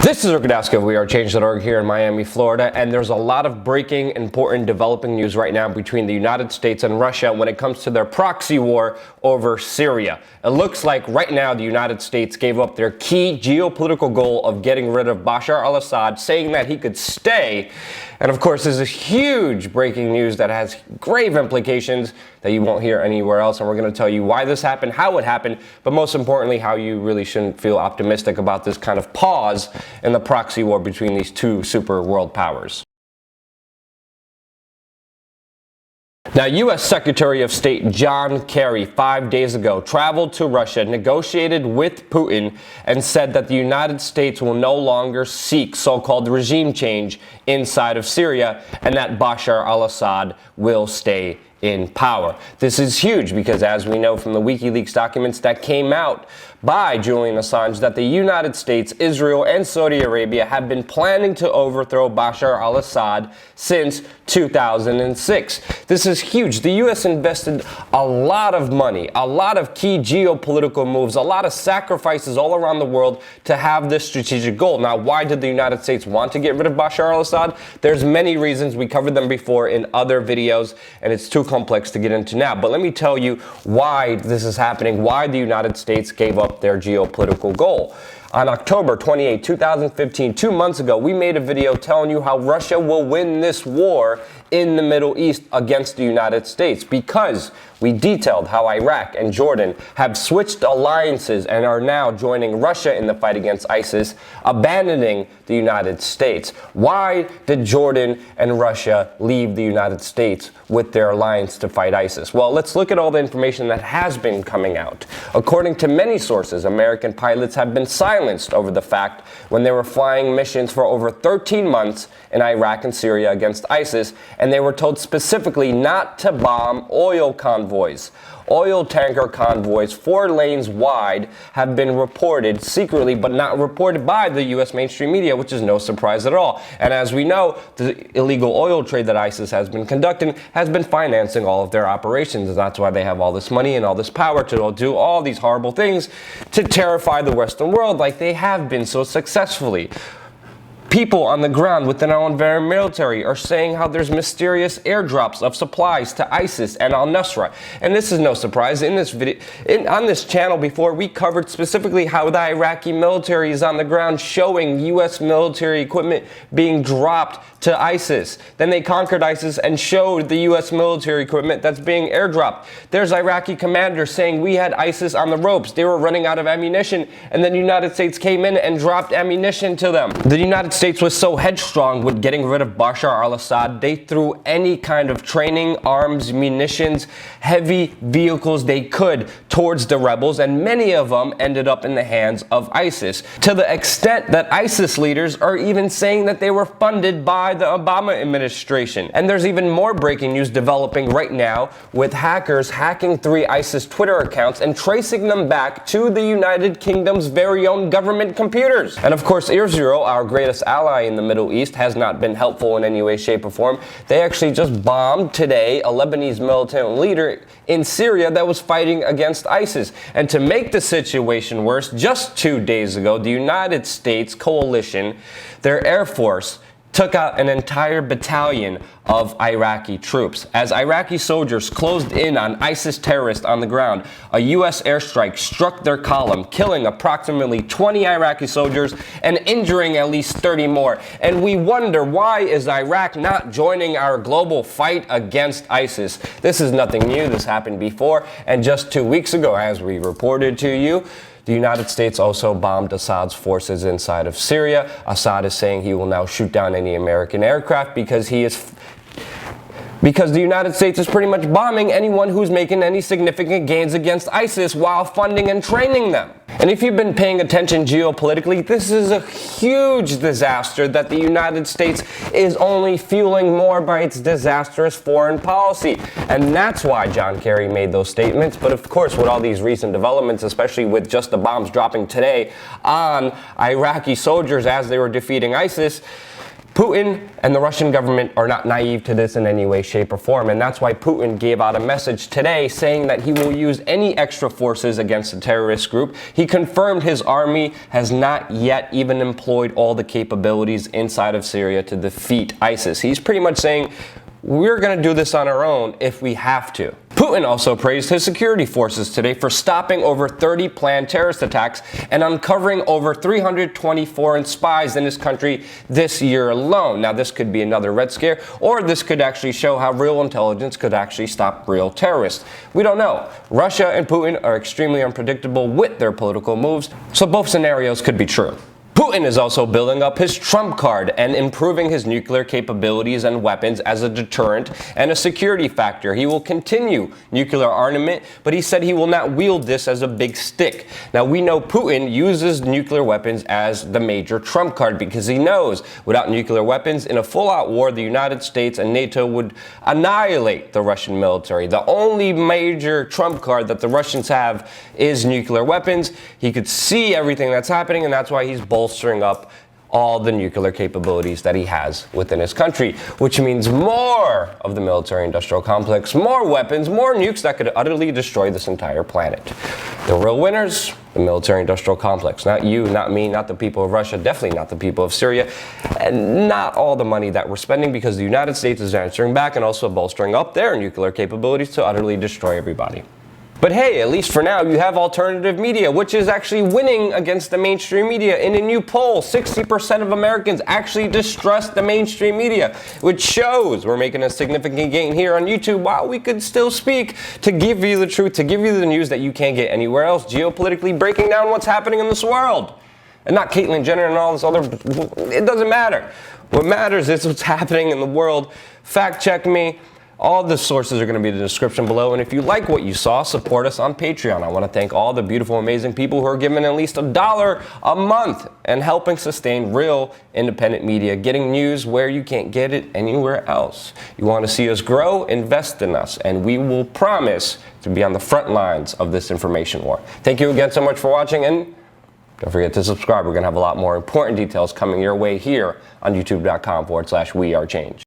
This is Rick Daska of WeAreChange.org here in Miami, Florida, and there's a lot of breaking, important, developing news right now between the United States and Russia when it comes to their proxy war over Syria. It looks like right now the United States gave up their key geopolitical goal of getting rid of Bashar al-Assad, saying that he could stay. And of course, this is huge breaking news that has grave implications that you won't hear anywhere else. And we're going to tell you why this happened, how it happened, but most importantly, how you really shouldn't feel optimistic about this kind of pause in the proxy war between these two super world powers. Now, U.S. Secretary of State John Kerry 5 days ago traveled to Russia, negotiated with Putin, and said that the United States will no longer seek so-called regime change inside of Syria and that Bashar al-Assad will stay in power. This is huge because, as we know from the WikiLeaks documents that came out by Julian Assange, that the United States, Israel, and Saudi Arabia have been planning to overthrow Bashar al-Assad since 2006. This is huge. The U.S. invested a lot of money, a lot of key geopolitical moves, a lot of sacrifices all around the world to have this strategic goal. Now, why did the United States want to get rid of Bashar al-Assad? There's many reasons. We covered them before in other videos, and it's too complex to get into now. But let me tell you why this is happening, why the United States gave up their geopolitical goal. On October 28, 2015, 2 months ago, we made a video telling you how Russia will win this war in the Middle East against the United States, because we detailed how Iraq and Jordan have switched alliances and are now joining Russia in the fight against ISIS, abandoning the United States. Why did Jordan and Russia leave the United States with their alliance to fight ISIS? Well, let's look at all the information that has been coming out. According to many sources, American pilots have been silenced over the fact when they were flying missions for over 13 months in Iraq and Syria against ISIS, and they were told specifically not to bomb oil convoys. Oil tanker convoys 4 lanes wide have been reported secretly, but not reported by the U.S. mainstream media, which is no surprise at all. And as we know, the illegal oil trade that ISIS has been conducting has been financing all of their operations. And that's why they have all this money and all this power to do all these horrible things to terrify the Western world like they have been so successfally. People on the ground within our own very military are saying how there's mysterious airdrops of supplies to ISIS and al-Nusra. And this is no surprise. In this video, on this channel before, we covered specifically how the Iraqi military is on the ground showing U.S. military equipment being dropped to ISIS. Then they conquered ISIS and showed the U.S. military equipment that's being airdropped. There's Iraqi commanders saying we had ISIS on the ropes. They were running out of ammunition, and then the United States came in and dropped ammunition to them. The United States was so headstrong with getting rid of Bashar al-Assad, they threw any kind of training, arms, munitions, heavy vehicles they could towards the rebels, and many of them ended up in the hands of ISIS, to the extent that ISIS leaders are even saying that they were funded by the Obama administration. And there's even more breaking news developing right now, with hackers hacking 3 ISIS Twitter accounts and tracing them back to the United Kingdom's very own government computers. And of course, Israel, our greatest ally in the Middle East, has not been helpful in any way, shape, or form. They actually just bombed today a Lebanese militant leader in Syria that was fighting against ISIS. And to make the situation worse, just 2 days ago, the United States coalition, their Air Force, took out an entire battalion of Iraqi troops. As Iraqi soldiers closed in on ISIS terrorists on the ground, a U.S. airstrike struck their column, killing approximately 20 Iraqi soldiers and injuring at least 30 more. And we wonder, why is Iraq not joining our global fight against ISIS? This is nothing new. This happened before. And just 2 weeks ago, as we reported to you, the United States also bombed Assad's forces inside of Syria. Assad is saying he will now shoot down any American aircraft because the United States is pretty much bombing anyone who's making any significant gains against ISIS while funding and training them. And if you've been paying attention geopolitically, this is a huge disaster that the United States is only fueling more by its disastrous foreign policy. And that's why John Kerry made those statements. But of course, with all these recent developments, especially with just the bombs dropping today on Iraqi soldiers as they were defeating ISIS, Putin and the Russian government are not naive to this in any way, shape, or form, and that's why Putin gave out a message today saying that he will use any extra forces against the terrorist group. He confirmed his army has not yet even employed all the capabilities inside of Syria to defeat ISIS. He's pretty much saying, we're going to do this on our own if we have to. Putin also praised his security forces today for stopping over 30 planned terrorist attacks and uncovering over 320 foreign spies in his country this year alone. Now, this could be another Red Scare, or this could actually show how real intelligence could actually stop real terrorists. We don't know. Russia and Putin are extremely unpredictable with their political moves, so both scenarios could be true. Putin is also building up his trump card and improving his nuclear capabilities and weapons as a deterrent and a security factor. He will continue nuclear armament, but he said he will not wield this as a big stick. Now, we know Putin uses nuclear weapons as the major trump card because he knows without nuclear weapons, in a full-out war, the United States and NATO would annihilate the Russian military. The only major trump card that the Russians have is nuclear weapons. He could see everything that's happening, and that's why he's bolstering up all the nuclear capabilities that he has within his country, which means more of the military-industrial complex, more weapons, more nukes that could utterly destroy this entire planet. The real winners, the military-industrial complex. Not you, not me, not the people of Russia, definitely not the people of Syria, and not all the money that we're spending, because the United States is answering back and also bolstering up their nuclear capabilities to utterly destroy everybody. But hey, at least for now, you have alternative media, which is actually winning against the mainstream media. In a new poll, 60% of Americans actually distrust the mainstream media, which shows we're making a significant gain here on YouTube while we could still speak to give you the truth, to give you the news that you can't get anywhere else, geopolitically breaking down what's happening in this world. And not Caitlyn Jenner and all this other, it doesn't matter. What matters is what's happening in the world. Fact check me. All the sources are going to be in the description below. And if you like what you saw, support us on Patreon. I want to thank all the beautiful, amazing people who are giving at least $1 a month and helping sustain real independent media, getting news where you can't get it anywhere else. You want to see us grow? Invest in us, and we will promise to be on the front lines of this information war. Thank you again so much for watching, and don't forget to subscribe. We're going to have a lot more important details coming your way here on youtube.com/WeAreChange.